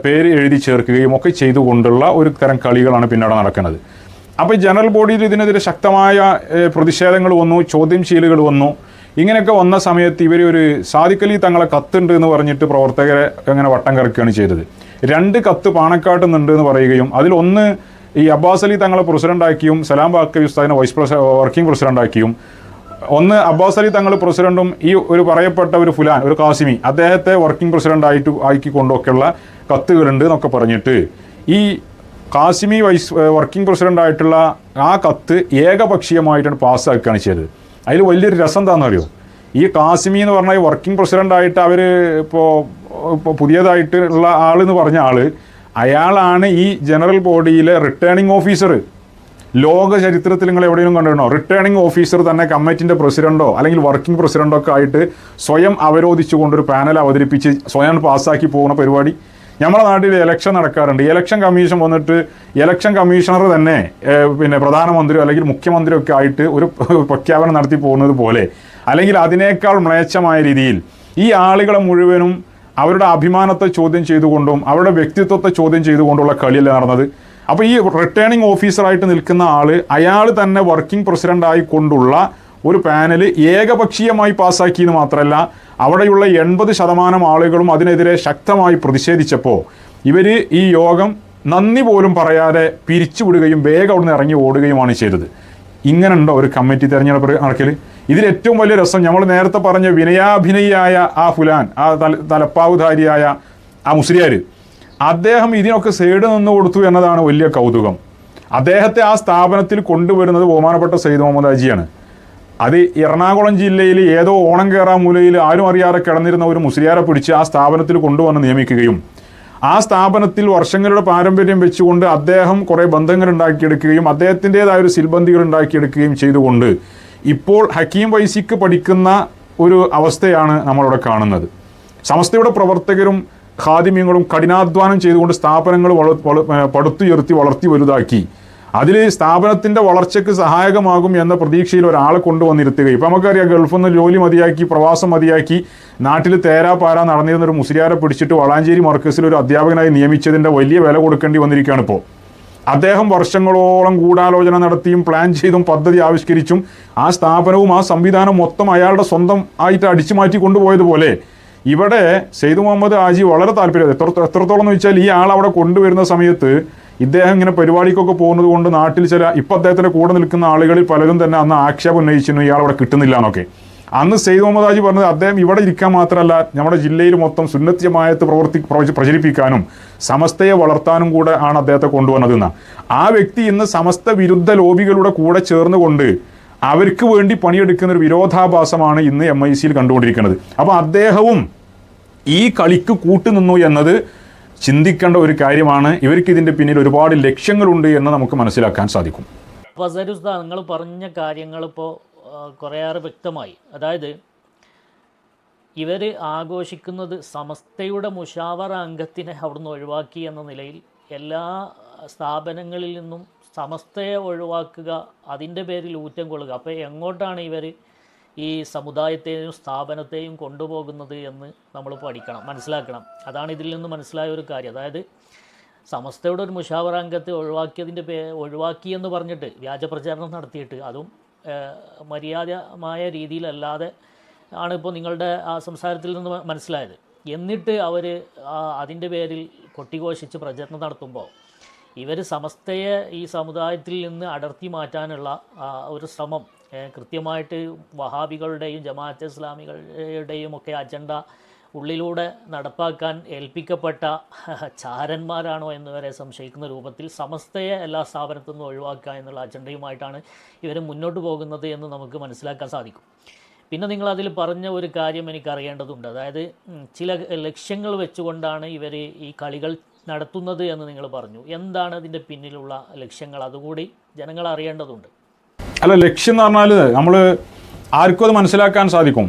പേര് എഴുതി ചേർക്കുകയും ഒക്കെ ചെയ്തുകൊണ്ടുള്ള ഒരു തരം കളികളാണ് പിന്നീട് നടക്കുന്നത്. അപ്പോൾ ജനറൽ ബോഡിയിൽ ഇതിനെതിരെ ശക്തമായ പ്രതിഷേധങ്ങൾ വന്നു, ചോദ്യം ചെയ്യലുകൾ വന്നു. ഇങ്ങനെയൊക്കെ വന്ന സമയത്ത് ഇവർ ഒരു സാദിഖ് അലി തങ്ങളെ കത്തുണ്ട് എന്ന് പറഞ്ഞിട്ട് പ്രവർത്തകരെ അങ്ങനെ വട്ടം കറക്കുകയാണ് ചെയ്തത്. 2 കത്ത് പാണക്കാട്ട് നിന്നുണ്ട് എന്ന് പറയുകയും അതിലൊന്ന് ഈ അബ്ബാസ് അലി തങ്ങളെ പ്രസിഡന്റാക്കിയും സലാം ബാക്കവി ഉസ്താദിനെ വർക്കിംഗ് പ്രസിഡന്റാക്കിയും, ഒന്ന് അബ്ബാസ് അലി തങ്ങൾ പ്രസിഡന്റും ഈ ഒരു പറയപ്പെട്ട ഒരു ഫുലാൻ, ഒരു കാസിമി, അദ്ദേഹത്തെ വർക്കിംഗ് പ്രസിഡന്റ് ആക്കിക്കൊണ്ടൊക്കെയുള്ള കത്തുകളുണ്ട് എന്നൊക്കെ പറഞ്ഞിട്ട് ഈ കാസിമി വർക്കിംഗ് പ്രസിഡന്റ് ആയിട്ടുള്ള ആ കത്ത് ഏകപക്ഷീയമായിട്ടാണ് പാസ്സാക്കുകയാണ് ചെയ്തത്. അതിൽ വലിയൊരു രസം എന്താണെന്ന് അറിയോ, ഈ കാസിമി എന്ന് പറഞ്ഞാൽ വർക്കിംഗ് പ്രസിഡന്റായിട്ട് അവർ ഇപ്പോൾ പുതിയതായിട്ടുള്ള ആളെന്ന് പറഞ്ഞ അയാളാണ് ഈ ജനറൽ ബോഡിയിലെ റിട്ടേണിംഗ് ഓഫീസർ. ലോക ചരിത്രത്തിൽ നിങ്ങൾ എവിടെയെങ്കിലും കണ്ടിട്ടുണ്ടോ റിട്ടേണിംഗ് ഓഫീസർ തന്നെ കമ്മിറ്റിൻ്റെ പ്രസിഡന്റോ അല്ലെങ്കിൽ വർക്കിംഗ് പ്രസിഡന്റോ ഒക്കെ ആയിട്ട് സ്വയം അവരോധിച്ചുകൊണ്ടൊരു പാനൽ അവതരിപ്പിച്ച് സ്വയം പാസ്സാക്കി പോകുന്ന പരിപാടി? നമ്മുടെ നാട്ടിൽ ഇലക്ഷൻ നടക്കാറുണ്ട്. ഇലക്ഷൻ കമ്മീഷൻ വന്നിട്ട് ഇലക്ഷൻ കമ്മീഷണർ തന്നെ പ്രധാനമന്ത്രിയോ അല്ലെങ്കിൽ മുഖ്യമന്ത്രിയോ ഒക്കെ ആയിട്ട് ഒരു പ്രഖ്യാപനം നടത്തി പോകുന്നത് പോലെ, അല്ലെങ്കിൽ അതിനേക്കാൾ മ്ലേച്ഛമായ രീതിയിൽ ഈ ആളുകളെ മുഴുവനും അവരുടെ അഭിമാനത്തെ ചോദ്യം ചെയ്തുകൊണ്ടും അവരുടെ വ്യക്തിത്വത്തെ ചോദ്യം ചെയ്തുകൊണ്ടുള്ള കളിയല്ല നടന്നത്. അപ്പോൾ ഈ റിട്ടേണിംഗ് ഓഫീസറായിട്ട് നിൽക്കുന്ന അയാൾ തന്നെ വർക്കിംഗ് പ്രസിഡൻ്റായി കൊണ്ടുള്ള ഒരു പാനൽ ഏകപക്ഷീയമായി പാസ്സാക്കിയെന്ന് മാത്രമല്ല, അവിടെയുള്ള 80% ആളുകളും അതിനെതിരെ ശക്തമായി പ്രതിഷേധിച്ചപ്പോൾ ഇവർ ഈ യോഗം നന്ദി പോലും പറയാതെ പിരിച്ചുവിടുകയും വേഗം അവിടെ നിന്ന് ഇറങ്ങി ഓടുകയുമാണ് ചെയ്തത്. ഇങ്ങനെയുണ്ടോ ഒരു കമ്മിറ്റി തെരഞ്ഞെടുപ്പ് നടക്കൽ? ഇതിൽ ഏറ്റവും വലിയ രസം, നമ്മൾ നേരത്തെ പറഞ്ഞ വിനയാഭിനയിയായ ആ ഫുലാൻ, ആ തലപ്പാവുധാരിയായ ആ മുസ്ലിയാർ, അദ്ദേഹം ഇതിനൊക്കെ സൈഡ് നിന്ന് കൊടുത്തു എന്നതാണ് വലിയ കൗതുകം. അദ്ദേഹത്തെ ആ സ്ഥാപനത്തിൽ കൊണ്ടുവരുന്നത് ബഹുമാനപ്പെട്ട സയ്യിദ് മുഹമ്മദ് ഹാജിയാണ്. അത് എറണാകുളം ജില്ലയിൽ ഏതോ ഓണം കയറാൻ മൂലയിൽ ആരും അറിയാതെ കിടന്നിരുന്ന ഒരു മുസ്ലിയാരെ പിടിച്ച് ആ സ്ഥാപനത്തിൽ കൊണ്ടുവന്ന് നിയമിക്കുകയും ആ സ്ഥാപനത്തിൽ വർഷങ്ങളുടെ പാരമ്പര്യം വെച്ചുകൊണ്ട് അദ്ദേഹം കുറേ ബന്ധങ്ങൾ ഉണ്ടാക്കിയെടുക്കുകയും അദ്ദേഹത്തിൻ്റെതായ ഒരു സിൽബന്ദികൾ ഉണ്ടാക്കിയെടുക്കുകയും ചെയ്തുകൊണ്ട് ഇപ്പോൾ ഹക്കീം വൈസിക്ക് പഠിക്കുന്ന ഒരു അവസ്ഥയാണ് നമ്മളിവിടെ കാണുന്നത്. സമസ്തയുടെ പ്രവർത്തകരും ഖാദിമ്യങ്ങളും കഠിനാധ്വാനം ചെയ്തുകൊണ്ട് സ്ഥാപനങ്ങൾ പടുത്തുയർത്തി വളർത്തി വലുതാക്കി അതിൽ സ്ഥാപനത്തിൻ്റെ വളർച്ചയ്ക്ക് സഹായകമാകും എന്ന പ്രതീക്ഷയിൽ ഒരാളെ കൊണ്ടുവന്നിരുത്തുകയും, ഇപ്പോൾ നമുക്കറിയാം ഗൾഫിൽ നിന്ന് ജോലി മതിയാക്കി പ്രവാസം മതിയാക്കി നാട്ടിൽ തേരാപാര നടന്നിരുന്ന ഒരു മുസ്ലിയാരെ പിടിച്ചിട്ട് വളാഞ്ചേരി മർക്കസിൽ ഒരു അധ്യാപകനായി നിയമിച്ചതിൻ്റെ വലിയ വില കൊടുക്കേണ്ടി വന്നിരിക്കുകയാണ് ഇപ്പോൾ. അദ്ദേഹം വർഷങ്ങളോളം ഗൂഢാലോചന നടത്തിയും പ്ലാൻ ചെയ്തും പദ്ധതി ആവിഷ്കരിച്ചും ആ സ്ഥാപനവും ആ സംവിധാനം മൊത്തം അയാളുടെ സ്വന്തം ആയിട്ട് അടിച്ചു മാറ്റി കൊണ്ടുപോയതുപോലെ ഇവിടെ സയ്യിദ് മുഹമ്മദ് ഹാജി വളരെ താല്പര്യം എത്രത്തോളം എന്ന് വെച്ചാൽ ഈ ആൾ അവിടെ കൊണ്ടുവരുന്ന സമയത്ത് ഇദ്ദേഹം ഇങ്ങനെ പരിപാടിക്കൊക്കെ പോകുന്നത് കൊണ്ട് നാട്ടിൽ ഇപ്പം അദ്ദേഹത്തിൻ്റെ കൂടെ നിൽക്കുന്ന ആളുകളിൽ പലരും തന്നെ അന്ന് ആക്ഷേപം ഉന്നയിച്ചിരുന്നു ഇയാൾ അവിടെ കിട്ടുന്നില്ല എന്നൊക്കെ. അന്ന് സയ്യിദ് മുഹമ്മദ് ഹാജി പറഞ്ഞത് അദ്ദേഹം ഇവിടെ ഇരിക്കാൻ മാത്രമല്ല നമ്മുടെ ജില്ലയിൽ മൊത്തം സുന്നത്ത് ജമാഅത്ത് പ്രചരിപ്പിക്കാനും സമസ്തയെ വളർത്താനും കൂടെ ആണ് അദ്ദേഹത്തെ കൊണ്ടുവന്നതെന്ന്. ആ വ്യക്തി ഇന്ന് സമസ്ത വിരുദ്ധ ലോബികളുടെ കൂടെ ചേർന്നുകൊണ്ട് അവർക്ക് വേണ്ടി പണിയെടുക്കുന്ന ഒരു വിരോധാഭാസമാണ് ഇന്ന് MIC കണ്ടുകൊണ്ടിരിക്കുന്നത്. അപ്പോൾ അദ്ദേഹവും ഈ കളിക്ക് കൂട്ടുനിന്നു എന്നത് ചിന്തിക്കേണ്ട ഒരു കാര്യമാണ്. ഇവർക്ക് ഇതിൻ്റെ പിന്നിൽ ഒരുപാട് ലക്ഷ്യങ്ങളുണ്ട് എന്ന് നമുക്ക് മനസ്സിലാക്കാൻ സാധിക്കും. ഫസലുസ്താദ്, നിങ്ങൾ പറഞ്ഞ കാര്യങ്ങളിപ്പോൾ കുറേയേറെ വ്യക്തമായി. അതായത് ഇവർ ആഘോഷിക്കുന്നത് സമസ്തയുടെ മുഷാവറ അംഗത്തിനെ അവിടുന്ന് ഒഴിവാക്കി എന്ന നിലയിൽ എല്ലാ സ്ഥാപനങ്ങളിൽ നിന്നും സമസ്തയെ ഒഴിവാക്കുക, അതിൻ്റെ പേരിൽ ഊറ്റം കൊള്ളുക. അപ്പോൾ എങ്ങോട്ടാണ് ഇവർ ഈ സമുദായത്തെയും സ്ഥാപനത്തെയും കൊണ്ടുപോകുന്നത് എന്ന് നമ്മൾ പഠിക്കണം, മനസ്സിലാക്കണം. അതാണ് ഇതിൽ നിന്ന് മനസ്സിലായ ഒരു കാര്യം. അതായത് സമസ്തയുടെ ഒരു മുഷാവറ അംഗത്തെ ഒഴിവാക്കിയെന്ന് പറഞ്ഞിട്ട് വ്യാജ പ്രചാരണം നടത്തിയിട്ട്, അതും മര്യാദമായ രീതിയിലല്ലാതെ ആണ് ഇപ്പോൾ നിങ്ങളുടെ ആ സംസാരത്തിൽ നിന്ന് മനസ്സിലായത്. എന്നിട്ട് അവർ അതിൻ്റെ പേരിൽ കൊട്ടിഘോഷിച്ച് പ്രചരണം നടത്തുമ്പോൾ ഇവർ സമസ്തയെ ഈ സമുദായത്തിൽ നിന്ന് അടർത്തി മാറ്റാനുള്ള ഒരു ശ്രമം കൃത്യമായിട്ട് വഹാബികളുടെയും ജമാഅത്തെ ഇസ്ലാമികളുടെയും ഒക്കെ അജണ്ട ഉള്ളിലൂടെ നടപ്പാക്കാൻ ഏൽപ്പിക്കപ്പെട്ട ചാരന്മാരാണോ എന്ന് വരെ സംശയിക്കുന്ന രൂപത്തിൽ സമസ്തയെ എല്ലാ സ്ഥാപനത്തു നിന്നും ഒഴിവാക്കുക എന്നുള്ള അജണ്ടയുമായിട്ടാണ് ഇവർ മുന്നോട്ട് പോകുന്നത് എന്ന് നമുക്ക് മനസ്സിലാക്കാൻ സാധിക്കും. പിന്നെ നിങ്ങളതിൽ പറഞ്ഞ ഒരു കാര്യം എനിക്കറിയേണ്ടതുണ്ട്. അതായത് ചില ലക്ഷ്യങ്ങൾ വെച്ചുകൊണ്ടാണ് ഇവർ ഈ കളികൾ നടത്തുന്നത് എന്ന് നിങ്ങൾ പറഞ്ഞു. എന്താണ് അതിൻ്റെ പിന്നിലുള്ള ലക്ഷ്യങ്ങൾ? അതുകൂടി ജനങ്ങൾ അറിയേണ്ടതുണ്ട്. അല്ല, ലക്ഷ്യം എന്ന് പറഞ്ഞാൽ നമ്മൾ ആർക്കും അത് മനസ്സിലാക്കാൻ സാധിക്കും.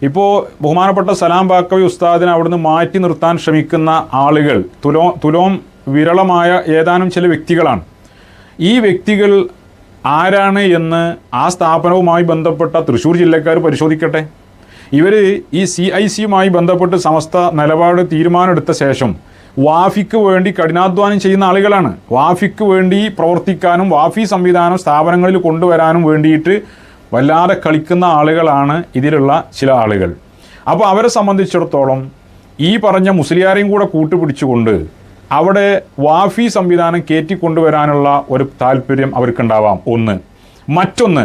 ഇപ്പോൾ ബഹുമാനപ്പെട്ട സലാം ബാക്കവി ഉസ്താദിനെ അവിടുന്ന് മാറ്റി നിർത്താൻ ശ്രമിക്കുന്ന ആളുകൾ തുലോം വിരളമായ ഏതാനും ചില വ്യക്തികളാണ്. ഈ വ്യക്തികൾ ആരാണ് എന്ന് ആ സ്ഥാപനവുമായി ബന്ധപ്പെട്ട തൃശ്ശൂർ ജില്ലക്കാർ പരിശോധിക്കട്ടെ. ഇവർ ഈ CIC-യുമായി ബന്ധപ്പെട്ട് സമസ്ത നിലപാട് തീരുമാനമെടുത്ത ശേഷം വാഫിക്ക് വേണ്ടി കഠിനാധ്വാനം ചെയ്യുന്ന ആളുകളാണ്. വാഫിക്ക് വേണ്ടി പ്രവർത്തിക്കാനും വാഫി സംവിധാനം സ്ഥാപനങ്ങളിൽ കൊണ്ടുവരാനും വേണ്ടിയിട്ട് വല്ലാതെ കളിക്കുന്ന ആളുകളാണ് ഇതിലുള്ള ചില ആളുകൾ. അപ്പോൾ അവരെ സംബന്ധിച്ചിടത്തോളം ഈ പറഞ്ഞ മുസ്ലിയാരെയും കൂടെ കൂട്ടുപിടിച്ചുകൊണ്ട് അവിടെ വാഫി സംവിധാനം കയറ്റിക്കൊണ്ടുവരാനുള്ള ഒരു താല്പര്യം അവർക്കുണ്ടാവാം. ഒന്ന്. മറ്റൊന്ന്,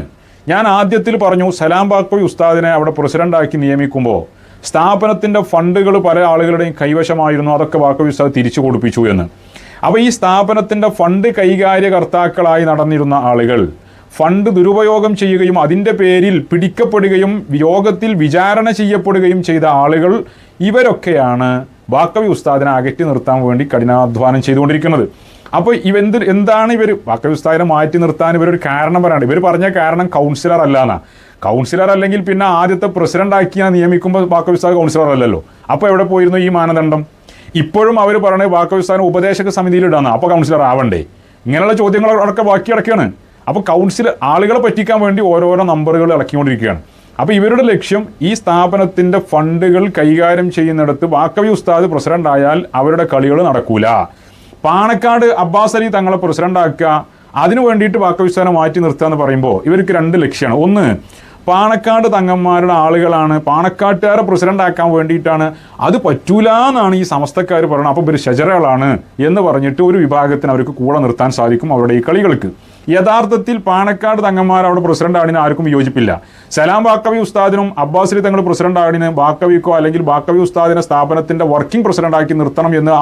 ഞാൻ ആദ്യത്തിൽ പറഞ്ഞു സലാം ബാക്കവി ഉസ്താദിനെ അവിടെ പ്രസിഡൻ്റാക്കി നിയമിക്കുമ്പോൾ സ്ഥാപനത്തിൻ്റെ ഫണ്ടുകൾ പല ആളുകളുടെയും കൈവശമായിരുന്നു, അതൊക്കെ ബാക്കവി ഉസ്താദ് തിരിച്ചു കൊടുപ്പിച്ചു എന്ന്. അപ്പോൾ ഈ സ്ഥാപനത്തിൻ്റെ ഫണ്ട് കൈകാര്യകർത്താക്കളായി നടന്നിരുന്ന ആളുകൾ ഫണ്ട് ദുരുപയോഗം ചെയ്യുകയും അതിൻ്റെ പേരിൽ പിടിക്കപ്പെടുകയും യോഗത്തിൽ വിചാരണ ചെയ്യപ്പെടുകയും ചെയ്ത ആളുകൾ ഇവരൊക്കെയാണ് ബാക്കവി ഉസ്താദിനെ അകറ്റി നിർത്താൻ വേണ്ടി കഠിനാധ്വാനം ചെയ്തുകൊണ്ടിരിക്കുന്നത്. അപ്പോൾ എന്താണ് ഇവർ ബാക്കവി ഉസ്താദിനെ മാറ്റി നിർത്താൻ ഇവരൊരു കാരണം പറയാണ്. ഇവർ പറഞ്ഞ കാരണം കൗൺസിലർ അല്ലാന്നാ. കൗൺസിലർ അല്ലെങ്കിൽ പിന്നെ ആദ്യത്തെ പ്രസിഡൻ്റാക്കി നിയമിക്കുമ്പോൾ ബാക്കവി ഉസ്താദ് കൗൺസിലർ അല്ലല്ലോ. അപ്പോൾ എവിടെ പോയിരുന്നു ഈ മാനദണ്ഡം? ഇപ്പോഴും അവർ പറയണത് ബാക്കവി ഉസ്താദിനെ ഉപദേശക സമിതിയിൽ ഇടാന്ന്. അപ്പോൾ കൗൺസിലർ ആവണ്ടേ? ഇങ്ങനെയുള്ള ചോദ്യങ്ങളൊക്കെ ബാക്കി കിടക്കുകയാണ്. അപ്പോൾ കൗൺസിലർ ആളുകളെ പറ്റിക്കാൻ വേണ്ടി ഓരോരോ നമ്പറുകൾ ഇറക്കിക്കൊണ്ടിരിക്കുകയാണ്. അപ്പോൾ ഇവരുടെ ലക്ഷ്യം ഈ സ്ഥാപനത്തിൻ്റെ ഫണ്ടുകൾ കൈകാര്യം ചെയ്യുന്നിടത്ത് ബാക്കവി ഉസ്താദ് പ്രസിഡൻ്റായാൽ അവരുടെ കളികൾ നടക്കൂല. പാണക്കാട് അബ്ബാസ് അലി തങ്ങളെ പ്രസിഡൻ്റാക്കുക, അതിനു വേണ്ടിയിട്ട് ബാക്കവി ഉസ്താദിനെ മാറ്റി നിർത്തുക എന്ന് പറയുമ്പോൾ ഇവർക്ക് രണ്ട് ലക്ഷ്യമാണ്. ഒന്ന്, പാണക്കാട് തങ്ങന്മാരുടെ ആളുകളാണ്, പാണക്കാട്ടുകാരെ പ്രസിഡൻ്റാക്കാൻ വേണ്ടിയിട്ടാണ്. അത് പറ്റൂല എന്നാണ് ഈ സമസ്തക്കാർ പറയുന്നത്. അപ്പോൾ ഇവർ ഷജറകളാണ് എന്ന് പറഞ്ഞിട്ട് ഒരു വിഭാഗത്തിന് അവർക്ക് കൂടെ നിർത്താൻ സാധിക്കും അവരുടെ ഈ കളികൾക്ക്. യഥാർത്ഥത്തിൽ പാണക്കാട് തങ്ങന്മാർ അവിടെ പ്രസിഡന്റ് ആടിന് ആർക്കും യോജിപ്പില്ല. സലാം ബാക്കവി ഉസ്താദിനും അബ്ബാസ് അലി തങ്ങൾ പ്രസിഡന്റ് ആടിന് ബാക്കവിക്കോ അല്ലെങ്കിൽ ബാക്കവി ഉസ്താദിനെ സ്ഥാപനത്തിന്റെ വർക്കിംഗ് പ്രസിഡന്റാക്കി നിർത്തണം എന്ന്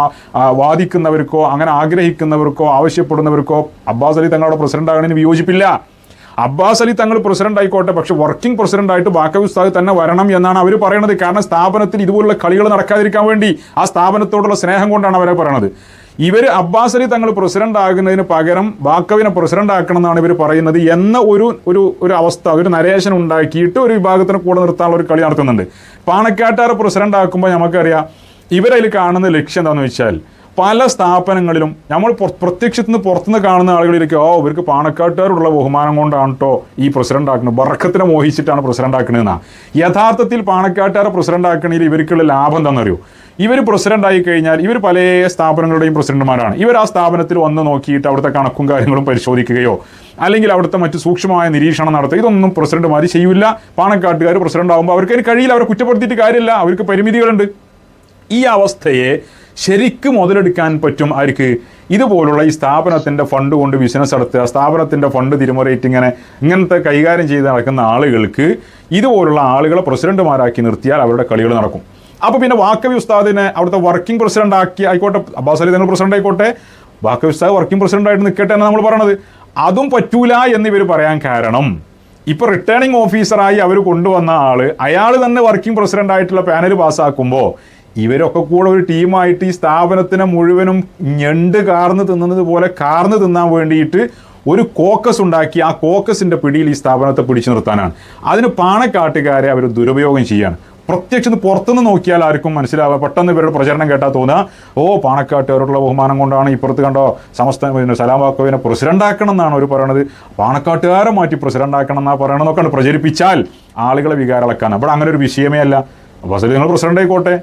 വാദിക്കുന്നവർക്കോ അങ്ങനെ ആഗ്രഹിക്കുന്നവർക്കോ ആവശ്യപ്പെടുന്നവർക്കോ അബ്ബാസ് അലി തങ്ങളുടെ പ്രസിഡന്റ് ആടിന് വിയോജിപ്പില്ല. അബ്ബാസ് അലി തങ്ങൾ പ്രസിഡന്റ് ആയിക്കോട്ടെ, പക്ഷെ വർക്കിംഗ് പ്രസിഡന്റ് ആയിട്ട് ബാക്കവി ഉസ്താദ് തന്നെ വരണം എന്നാണ് അവർ പറയുന്നത്. കാരണം സ്ഥാപനത്തിൽ ഇതുപോലുള്ള കളികൾ നടക്കാതിരിക്കാൻ വേണ്ടി ആ സ്ഥാപനത്തോടുള്ള സ്നേഹം കൊണ്ടാണ് അവരെ പറയണത്. ഇവർ അബ്ബാസ് അലി തങ്ങൾ പ്രസിഡന്റ് ആകുന്നതിന് പകരം ബാക്കവിനെ പ്രസിഡന്റ് ആക്കണം എന്നാണ് ഇവർ പറയുന്നത് എന്ന ഒരു അവസ്ഥ, ഒരു നരേഷൻ ഉണ്ടാക്കിയിട്ട് ഒരു വിഭാഗത്തിന് കൂടെ നിർത്താനുള്ള ഒരു കളി നടത്തുന്നുണ്ട്. പാണക്കാട്ടുകാരെ പ്രസിഡന്റ് ആക്കുമ്പോൾ നമുക്കറിയാം ഇവരതിൽ കാണുന്ന ലക്ഷ്യം എന്താണെന്ന് വെച്ചാൽ പല സ്ഥാപനങ്ങളിലും നമ്മൾ പ്രത്യക്ഷത്തിൽ നിന്ന് പുറത്തുനിന്ന് കാണുന്ന ആളുകളിലേക്ക് ഇവർക്ക് പാണക്കാട്ടുകാരോടുള്ള ബഹുമാനം കൊണ്ടാണ് കേട്ടോ ഈ പ്രസിഡന്റ് ആക്കുന്നത്, ബർക്കത്തിനെ മോഹിച്ചിട്ടാണ് പ്രസിഡന്റ് ആക്കണതെന്നാണ്. യഥാർത്ഥത്തിൽ പാണക്കാട്ടുകാരെ പ്രസിഡന്റ് ആക്കണതിൽ ഇവർക്കുള്ള ലാഭം എന്താണെന്നറിയോ? ഇവർ പ്രസിഡന്റ് ആയി കഴിഞ്ഞാൽ ഇവർ പല സ്ഥാപനങ്ങളുടെയും പ്രസിഡന്റുമാരാണ്. ഇവർ ആ സ്ഥാപനത്തിൽ വന്ന് നോക്കിയിട്ട് അവിടുത്തെ കണക്കും കാര്യങ്ങളും പരിശോധിക്കുകയോ അല്ലെങ്കിൽ അവിടുത്തെ മറ്റ് സൂക്ഷ്മമായ നിരീക്ഷണം നടത്തുക, ഇതൊന്നും പ്രസിഡന്റുമാർ ചെയ്യില്ല. പാണക്കാട്ടുകാർ പ്രസിഡന്റ് ആകുമ്പോൾ അവർക്ക് അതിന് കഴിയില്ല. അവരെ കുറ്റപ്പെടുത്തിയിട്ട് കാര്യമില്ല, അവർക്ക് പരിമിതികളുണ്ട്. ഈ അവസ്ഥയെ ശരിക്കും മുതലെടുക്കാൻ പറ്റും ആർക്ക്? ഇതുപോലുള്ള ഈ സ്ഥാപനത്തിൻ്റെ ഫണ്ട് കൊണ്ട് ബിസിനസ് നടത്തുക, സ്ഥാപനത്തിൻ്റെ ഫണ്ട് തിരിമറിയിട്ട് ഇങ്ങനത്തെ കൈകാര്യം ചെയ്ത് നടക്കുന്ന ആളുകൾക്ക് ഇതുപോലുള്ള ആളുകളെ പ്രസിഡന്റുമാരാക്കി നിർത്തിയാൽ അവരുടെ കളികൾ നടക്കും. അപ്പോൾ പിന്നെ ബാക്കവി ഉസ്താദിനെ അവിടുത്തെ വർക്കിംഗ് പ്രസിഡന്റ് ആക്കി ആയിക്കോട്ടെ, അബ്ബാസ് അലി തങ്ങൾ പ്രസിഡന്റ് ആയിക്കോട്ടെ, ബാക്കവി ഉസ്താദ് വർക്കിംഗ് പ്രസിഡന്റായിട്ട് നിൽക്കട്ടെ എന്ന് നമ്മൾ പറയണത്. അതും പറ്റൂല എന്നിവർ പറയാൻ കാരണം ഇപ്പോൾ റിട്ടേണിംഗ് ഓഫീസറായി അവർ കൊണ്ടുവന്ന അയാൾ തന്നെ വർക്കിംഗ് പ്രസിഡന്റ് ആയിട്ടുള്ള പാനൽ പാസ്സാക്കുമ്പോൾ ഇവരൊക്കെ കൂടെ ഒരു ടീമായിട്ട് ഈ സ്ഥാപനത്തിനെ മുഴുവനും ഞണ്ട് കാർന്ന് തിന്നുന്നത് പോലെ കാർന്ന് തിന്നാൻ വേണ്ടിയിട്ട് ഒരു കോക്കസ് ഉണ്ടാക്കി ആ കോക്കസിൻ്റെ പിടിയിൽ ഈ സ്ഥാപനത്തെ പിടിച്ചു നിർത്താനാണ്. അതിന് പാണക്കാട്ടുകാരെ അവർ ദുരുപയോഗം ചെയ്യാണ്. പ്രത്യക്ഷം പുറത്തുനിന്ന് നോക്കിയാൽ ആർക്കും മനസ്സിലാവുക, പെട്ടെന്ന് ഇവരുടെ പ്രചരണം കേട്ടാൽ തോന്നുക, ഓ പാണക്കാട്ടുകാരോടുള്ള ബഹുമാനം കൊണ്ടാണ് ഇപ്പുറത്ത് കണ്ടോ സമസ്ത സലാം ബാക്കവിനെ പ്രസിഡൻ്റാക്കണം എന്നാണ് അവർ പറയണത്, പാണക്കാട്ടുകാരെ മാറ്റി പ്രസിഡൻ്റാക്കണം എന്നാണ് പറയണമെന്നൊക്കെ പ്രചരിപ്പിച്ചാൽ ആളുകളെ വികാരളക്കാൻ. അപ്പോൾ അങ്ങനെ ഒരു വിഷയമേ അല്ല. അബ്ബാസ് അലി നിങ്ങൾ പ്രസിഡന്റ് ആയിക്കോട്ടെ,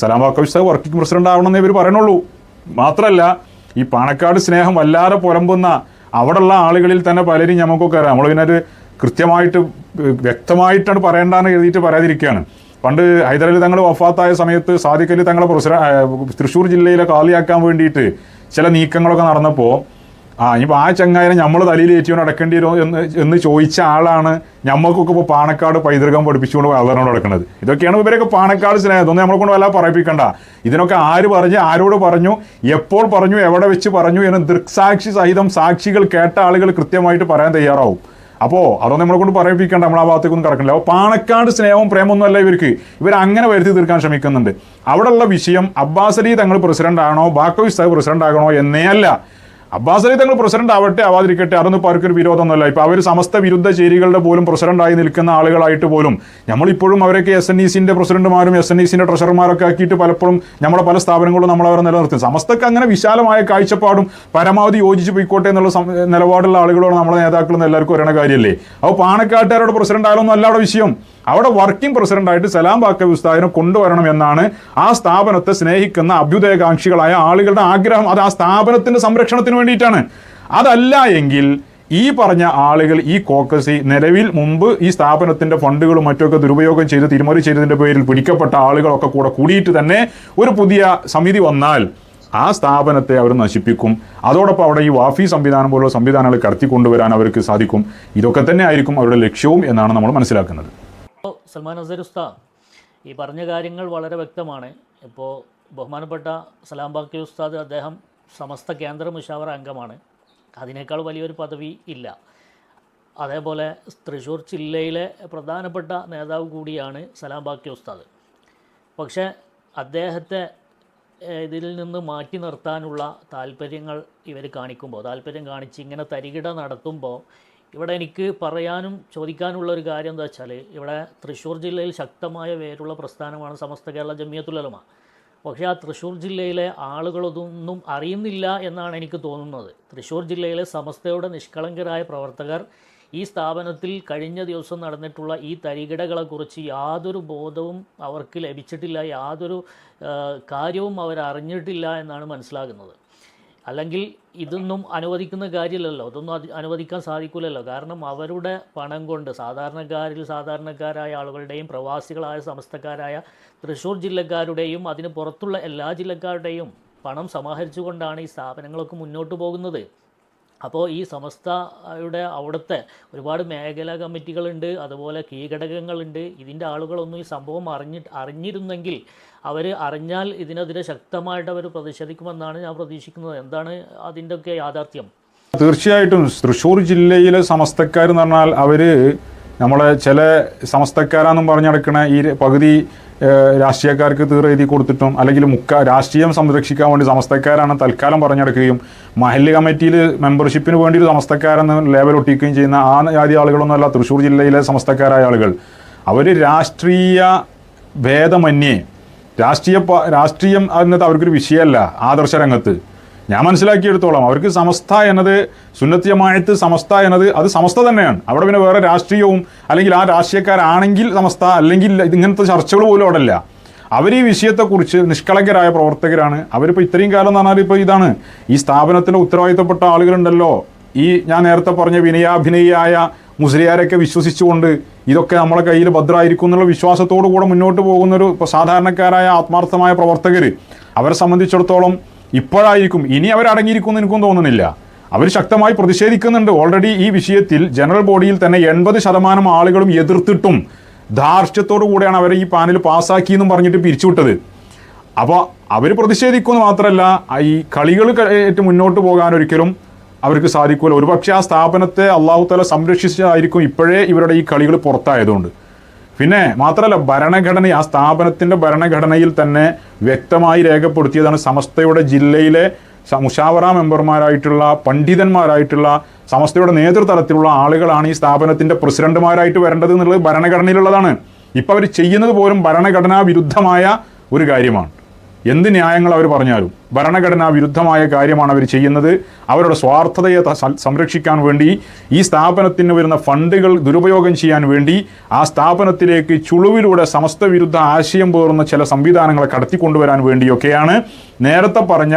സലാം ബാക്കവി ഉസ്താദ് വർക്കിംഗ് പ്രസിഡന്റ് ആവണമെന്നേ ഇവർ പറയണുള്ളൂ. മാത്രമല്ല ഈ പാണക്കാട് സ്നേഹം വല്ലാതെ പുലമ്പുന്ന അവിടെയുള്ള ആളുകളിൽ തന്നെ പലരും നമുക്കൊക്കെ അറിയാം. നമ്മൾ പിന്നെ ഒരു കൃത്യമായിട്ട് വ്യക്തമായിട്ടാണ് പറയേണ്ടതെന്ന് എഴുതിയിട്ട് പറയാതിരിക്കുകയാണ്. പണ്ട് ഹൈദരലി തങ്ങൾ വഫാത്തായ സമയത്ത് സാദിഖ് അലി തങ്ങളെ തൃശ്ശൂർ ജില്ലയിലെ കാലിയാക്കാൻ വേണ്ടിയിട്ട് ചില നീക്കങ്ങളൊക്കെ നടന്നപ്പോൾ ഇനിയിപ്പോൾ ആ ചങ്ങായനെ നമ്മൾ തലയിൽ ഏറ്റിയോണ്ട് അടക്കേണ്ടി വരുമോ എന്ന് ചോദിച്ച ആളാണ് ഞമ്മക്കൊക്കെ ഇപ്പോൾ പാണക്കാട് പൈതൃകം പഠിപ്പിച്ചുകൊണ്ട് വളർന്നോട് നടക്കുന്നത്. ഇതൊക്കെയാണ് ഇവരൊക്കെ പാണക്കാട് സ്നേഹം. ഇതൊന്നും നമ്മളെ കൊണ്ട് വല്ലാതെ പറയിപ്പിക്കണ്ട. ഇതിനൊക്കെ ആര് പറഞ്ഞു, ആരോട് പറഞ്ഞു, എപ്പോൾ പറഞ്ഞു, എവിടെ വെച്ച് പറഞ്ഞു എന്ന് ദൃക്സാക്ഷി സഹിതം സാക്ഷികൾ കേട്ട ആളുകൾ കൃത്യമായിട്ട് പറയാൻ തയ്യാറാവും. അപ്പോൾ അതൊന്നും നമ്മളെ കൊണ്ട് പറയിപ്പിക്കേണ്ട, നമ്മൾ ആ ഭാഗത്തേക്കൊന്നും കിടക്കണില്ല. അപ്പോൾ പാണക്കാട് സ്നേഹവും പ്രേമൊന്നും അല്ല ഇവർ അങ്ങനെ വരുത്തി തീർക്കാൻ ശ്രമിക്കുന്നുണ്ട്. അവിടെയുള്ള വിഷയം അബ്ബാസ് അലി തങ്ങൾ പ്രസിഡന്റ് ആണോ ബാക്കവി ഉസ്താദ് പ്രസിഡന്റ് ആകണോ എന്നേ അല്ല. അബ്ബാസ് അലി തങ്ങൾ പ്രസിഡന്റ് ആവട്ടെ ആവാതിരിക്കട്ടെ, അതൊന്നും ഇപ്പോൾ അവർക്കൊരു വിരോധമൊന്നുമല്ല. ഇപ്പോൾ അവർ സമസ്ത വിരുദ്ധ ചേരികളുടെ പോലും പ്രസിഡന്റായി നിൽക്കുന്ന ആളുകളായിട്ട് പോലും നമ്മളിപ്പോഴും അവരൊക്കെ SNECൻ്റെ പ്രസിഡന്റുമാരും SNECൻ്റെ ട്രഷറർമാരൊക്കെ ആക്കിയിട്ട് പലപ്പോഴും നമ്മുടെ പല സ്ഥാപനങ്ങളും നമ്മളവരെ നിലനിർത്തും. സമസ്തക്ക് അങ്ങനെ വിശാലമായ കാഴ്ചപ്പാടും പരമാവധി യോജിച്ച് പോയിക്കോട്ടെ എന്നുള്ള നിലപാടുള്ള ആളുകളോട് നമ്മുടെ നേതാക്കളെന്ന് എല്ലാവർക്കും അറിയണ കാര്യമല്ലേ. അപ്പോൾ പാണക്കാട്ടുകാരോട് പ്രസിഡന്റ് ആയാലൊന്നും അല്ല അവിടെ വിഷയം. അവിടെ വർക്കിംഗ് പ്രസിഡന്റായിട്ട് സലാം ബാക്കവി ഉസ്താദിനെ കൊണ്ടുവരണം എന്നാണ് ആ സ്ഥാപനത്തെ സ്നേഹിക്കുന്ന അഭ്യുദയകാംക്ഷികളായ ആളുകളുടെ ആഗ്രഹം. അത് ആ സ്ഥാപനത്തിന്റെ സംരക്ഷണത്തിന് വേണ്ടിയിട്ടാണ്. അതല്ല എങ്കിൽ ഈ പറഞ്ഞ ആളുകൾ ഈ കോക്കസി നിലവിൽ മുമ്പ് ഈ സ്ഥാപനത്തിന്റെ ഫണ്ടുകളും മറ്റൊക്കെ ദുരുപയോഗം ചെയ്ത് തിരിമറി ചെയ്തതിന്റെ പേരിൽ പിടിക്കപ്പെട്ട ആളുകളൊക്കെ കൂടിയിട്ട് തന്നെ ഒരു പുതിയ സമിതി വന്നാൽ ആ സ്ഥാപനത്തെ അവർ നശിപ്പിക്കും. അതോടൊപ്പം അവിടെ ഈ വാഫി സംവിധാനം പോലുള്ള സംവിധാനങ്ങൾ കടത്തിക്കൊണ്ടുവരാൻ അവർക്ക് സാധിക്കും. ഇതൊക്കെ തന്നെ ആയിരിക്കും അവരുടെ ലക്ഷ്യവും എന്നാണ് നമ്മൾ മനസ്സിലാക്കുന്നത്. സൽമാൻ അസർ ഉസ്താദ് ഈ പറഞ്ഞ കാര്യങ്ങൾ വളരെ വ്യക്തമാണ്. ഇപ്പോൾ ബഹുമാനപ്പെട്ട സലാം ബാക്കി ഉസ്താദ് അദ്ദേഹം സമസ്ത കേന്ദ്ര മുശാവറ അംഗമാണ്. അതിനേക്കാൾ വലിയൊരു പദവി ഇല്ല. അതേപോലെ തൃശ്ശൂർ ജില്ലയിലെ പ്രധാനപ്പെട്ട നേതാവ് കൂടിയാണ് സലാം ബാക്കി ഉസ്താദ്. പക്ഷേ അദ്ദേഹത്തെ ഇതിൽ നിന്ന് മാറ്റി നിർത്താനുള്ള താല്പര്യങ്ങൾ ഇവർ കാണിക്കുമ്പോൾ, താല്പര്യം കാണിച്ച് ഇങ്ങനെ തരികിട നടത്തുമ്പോൾ ഇവിടെ എനിക്ക് പറയാനും ചോദിക്കാനുള്ള ഒരു കാര്യം എന്താ വെച്ചാൽ, ഇവിടെ തൃശ്ശൂർ ജില്ലയിൽ ശക്തമായ വേരുള്ള പ്രസ്ഥാനമാണ് സമസ്ത കേരള ജമിയത്തുൽ ഉലമ. പക്ഷേ ആ തൃശ്ശൂർ ജില്ലയിലെ ആളുകളതൊന്നും അറിയുന്നില്ല എന്നാണ് എനിക്ക് തോന്നുന്നത്. തൃശ്ശൂർ ജില്ലയിലെ സമസ്തയുടെ നിഷ്കളങ്കരായ പ്രവർത്തകർ ഈ സ്ഥാപനത്തിൽ കഴിഞ്ഞ ദിവസം നടന്നിട്ടുള്ള ഈ തരികിടകളെക്കുറിച്ച് യാതൊരു ബോധവും അവർക്ക് ലഭിച്ചിട്ടില്ല, യാതൊരു കാര്യവും അവരറിഞ്ഞിട്ടില്ല എന്നാണ് മനസ്സിലാകുന്നത്. അല്ലെങ്കിൽ ഇതൊന്നും അനുവദിക്കുന്ന കാര്യമില്ലല്ലോ, ഇതൊന്നും അനുവദിക്കാൻ സാധിക്കില്ലല്ലോ. കാരണം അവരുടെ പണം കൊണ്ട് സാധാരണക്കാരായ ആളുകളുടെയും പ്രവാസികളായ സമസ്തക്കാരായ തൃശ്ശൂർ ജില്ലക്കാരുടെയും അതിന് പുറത്തുള്ള എല്ലാ ജില്ലക്കാരുടെയും പണം സമാഹരിച്ചുകൊണ്ടാണ് ഈ സ്ഥാപനങ്ങളൊക്കെ മുന്നോട്ട് പോകുന്നത്. അപ്പോൾ ഈ സമസ്തയുടെ അവിടുത്തെ ഒരുപാട് മേഖലാ കമ്മിറ്റികളുണ്ട്, അതുപോലെ കീഴ്ഘടകങ്ങളുണ്ട്. ഇതിൻ്റെ ആളുകളൊന്നും ഈ സംഭവം അറിഞ്ഞിരുന്നെങ്കിൽ അവർ അറിഞ്ഞാൽ ഇതിനെതിരെ ശക്തമായിട്ട് അവർ പ്രതിഷേധിക്കുമെന്നാണ് ഞാൻ പ്രതീക്ഷിക്കുന്നത്. എന്താണ് അതിൻ്റെയൊക്കെ യാഥാർത്ഥ്യം? തീർച്ചയായിട്ടും തൃശ്ശൂർ ജില്ലയിലെ സമസ്തക്കാർ എന്ന് പറഞ്ഞാൽ അവർ നമ്മളെ ചില സമസ്തക്കാരാന്നും പറഞ്ഞ് നടക്കണ ഈ പകുതി രാഷ്ട്രീയക്കാർക്ക് എഴുതി കൊടുത്തിട്ടും അല്ലെങ്കിൽ രാഷ്ട്രീയം സംരക്ഷിക്കാൻ വേണ്ടി സമസ്തക്കാരാണ് തൽക്കാലം പറഞ്ഞെടുക്കുകയും മഹല്ല് കമ്മിറ്റിയിൽ മെമ്പർഷിപ്പിന് വേണ്ടി ഒരു സമസ്തക്കാരെന്ന് ലേബൽ ഒട്ടിക്കുകയും ചെയ്യുന്ന ആ ജാതി ആളുകളൊന്നുമല്ല തൃശ്ശൂർ ജില്ലയിലെ സമസ്തക്കാരായ ആളുകൾ. അവർ രാഷ്ട്രീയ ഭേദമന്യേ രാഷ്ട്രീയം അതിനകത്ത് അവർക്കൊരു വിഷയമല്ല. ആദർശ രംഗത്ത് ഞാൻ മനസ്സിലാക്കിയെടുത്തോളം അവർക്ക് സമസ്ത എന്നത് സുന്നത്ത് ജമാഅത്ത് സമസ്ത എന്നത് അത് സമസ്ത തന്നെയാണ്. അവിടെ പിന്നെ വേറെ രാഷ്ട്രീയവും അല്ലെങ്കിൽ ആ രാഷ്ട്രീയക്കാരാണെങ്കിൽ സമസ്ത അല്ലെങ്കിൽ ഇങ്ങനത്തെ ചർച്ചകൾ പോലും അവിടെ ഇല്ല. അവർ ഈ വിഷയത്തെക്കുറിച്ച് നിഷ്കളങ്കരായ പ്രവർത്തകരാണ്. അവരിപ്പോൾ ഇത്രയും കാലം എന്ന് പറഞ്ഞാൽ ഇപ്പോൾ ഇതാണ് ഈ സ്ഥാപനത്തിൻ്റെ ഉത്തരവാദിത്തപ്പെട്ട ആളുകളുണ്ടല്ലോ, ഈ ഞാൻ നേരത്തെ പറഞ്ഞ വിനയാഭിനയായ മുസ്ലിയാരൊക്കെ വിശ്വസിച്ചുകൊണ്ട് ഇതൊക്കെ നമ്മളെ കയ്യിൽ ഭദ്രമായിരിക്കും എന്നുള്ള വിശ്വാസത്തോടു കൂടെ മുന്നോട്ട് പോകുന്നൊരു സാധാരണക്കാരായ ആത്മാർത്ഥമായ പ്രവർത്തകർ, അവരെ സംബന്ധിച്ചിടത്തോളം ഇപ്പോഴായിരിക്കും, ഇനി അവരടങ്ങിയിരിക്കുമെന്ന് എനിക്കും തോന്നുന്നില്ല. അവർ ശക്തമായി പ്രതിഷേധിക്കുന്നുണ്ട്. ഓൾറെഡി ഈ വിഷയത്തിൽ ജനറൽ ബോഡിയിൽ തന്നെ 80% ആളുകളും എതിർത്തിട്ടും ധാർഷ്ട്യത്തോടു കൂടെയാണ് അവരെ ഈ പാനൽ പാസ്സാക്കിയെന്നും പറഞ്ഞിട്ട് പിരിച്ചുവിട്ടത്. അപ്പോൾ അവർ പ്രതിഷേധിക്കുമെന്ന് മാത്രമല്ല ഈ കളികൾ ഏറ്റവും മുന്നോട്ട് പോകാൻ ഒരിക്കലും അവർക്ക് സാധിക്കില്ല. ഒരുപക്ഷെ ആ സ്ഥാപനത്തെ അള്ളാഹു തആല സംരക്ഷിച്ചതായിരിക്കും ഇപ്പോഴേ ഇവരുടെ ഈ കളികൾ പുറത്തായതുകൊണ്ട്. പിന്നെ മാത്രമല്ല ഭരണഘടന, ആ സ്ഥാപനത്തിൻ്റെ ഭരണഘടനയിൽ തന്നെ വ്യക്തമായി രേഖപ്പെടുത്തിയതാണ് സമസ്തയുടെ ജില്ലയിലെ മുഷാവറ മെമ്പർമാരായിട്ടുള്ള പണ്ഡിതന്മാരായിട്ടുള്ള സമസ്തയുടെ നേതൃതലത്തിലുള്ള ആളുകളാണ് ഈ സ്ഥാപനത്തിൻ്റെ പ്രസിഡന്റുമാരായിട്ട് വരേണ്ടത് എന്നുള്ളത് ഭരണഘടനയിലുള്ളതാണ്. ഇപ്പം അവർ ചെയ്യുന്നത് പോലും ഭരണഘടനാ വിരുദ്ധമായ ഒരു കാര്യമാണ്. എന്ത് ന്യായങ്ങൾ അവർ പറഞ്ഞാലും ഭരണഘടനാ വിരുദ്ധമായ കാര്യമാണ് അവർ ചെയ്യുന്നത്. അവരുടെ സ്വാർത്ഥതയെ സംരക്ഷിക്കാൻ വേണ്ടി ഈ സ്ഥാപനത്തിന് വരുന്ന ഫണ്ടുകൾ ദുരുപയോഗം ചെയ്യാൻ വേണ്ടി ആ സ്ഥാപനത്തിലേക്ക് ചുളുവിലൂടെ സമസ്ത വിരുദ്ധ ആശയം പേറുന്ന ചില സംവിധാനങ്ങളെ കടത്തിക്കൊണ്ടുവരാൻ വേണ്ടിയൊക്കെയാണ് നേരത്തെ പറഞ്ഞ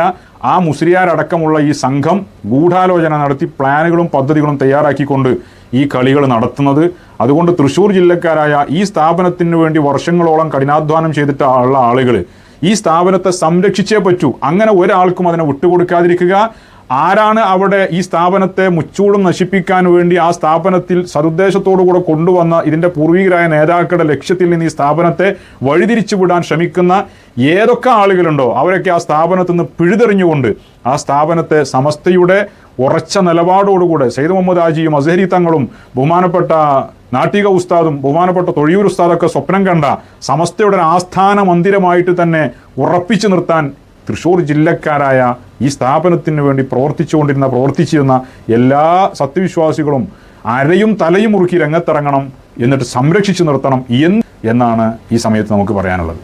ആ മുസ്ലിയാരടക്കമുള്ള ഈ സംഘം ഗൂഢാലോചന നടത്തി പ്ലാനുകളും പദ്ധതികളും തയ്യാറാക്കിക്കൊണ്ട് ഈ കളികൾ നടത്തുന്നത്. അതുകൊണ്ട് തൃശ്ശൂർ ജില്ലക്കാരായ ഈ സ്ഥാപനത്തിന് വേണ്ടി വർഷങ്ങളോളം കഠിനാധ്വാനം ചെയ്തിട്ടുള്ള ആളുകൾ ഈ സ്ഥാപനത്തെ സംരക്ഷിച്ചേ പറ്റൂ. അങ്ങനെ ഒരാൾക്കും അതിനെ വിട്ടുകൊടുക്കാതിരിക്കുക. ആരാണ് അവിടെ ഈ സ്ഥാപനത്തെ മുച്ചൂടും നശിപ്പിക്കാൻ വേണ്ടി ആ സ്ഥാപനത്തിൽ സതുദ്ദേശത്തോടുകൂടെ കൊണ്ടുവന്ന ഇതിൻ്റെ പൂർവികരായ നേതാക്കളുടെ ലക്ഷ്യത്തിൽ നിന്ന് ഈ സ്ഥാപനത്തെ വഴിതിരിച്ചു വിടാൻ ശ്രമിക്കുന്ന ഏതൊക്കെ ആളുകളുണ്ടോ അവരൊക്കെ ആ സ്ഥാപനത്തിൽ നിന്ന് പിഴുതെറിഞ്ഞുകൊണ്ട് ആ സ്ഥാപനത്തെ സമസ്തയുടെ ഉറച്ച നിലപാടോടുകൂടെ സയ്യിദ് മുഹമ്മദ് ഹാജിയും അസ്ഹരി തങ്ങളും ബഹുമാനപ്പെട്ട നാട്ടിക ഉസ്താദും ബഹുമാനപ്പെട്ട തൊഴിയൂർ ഉസ്താദൊക്കെ സ്വപ്നം കണ്ട സമസ്തയുടെ ആസ്ഥാന മന്ദിരമായിട്ട് തന്നെ ഉറപ്പിച്ചു നിർത്താൻ തൃശ്ശൂർ ജില്ലക്കാരായ ഈ സ്ഥാപനത്തിന് വേണ്ടി പ്രവർത്തിച്ചിരുന്ന എല്ലാ സത്യവിശ്വാസികളും അരയും തലയും മുറുക്കി രംഗത്തിറങ്ങണം, എന്നിട്ട് സംരക്ഷിച്ചു നിർത്തണം എന്നാണ് ഈ സമയത്ത് നമുക്ക് പറയാനുള്ളത്.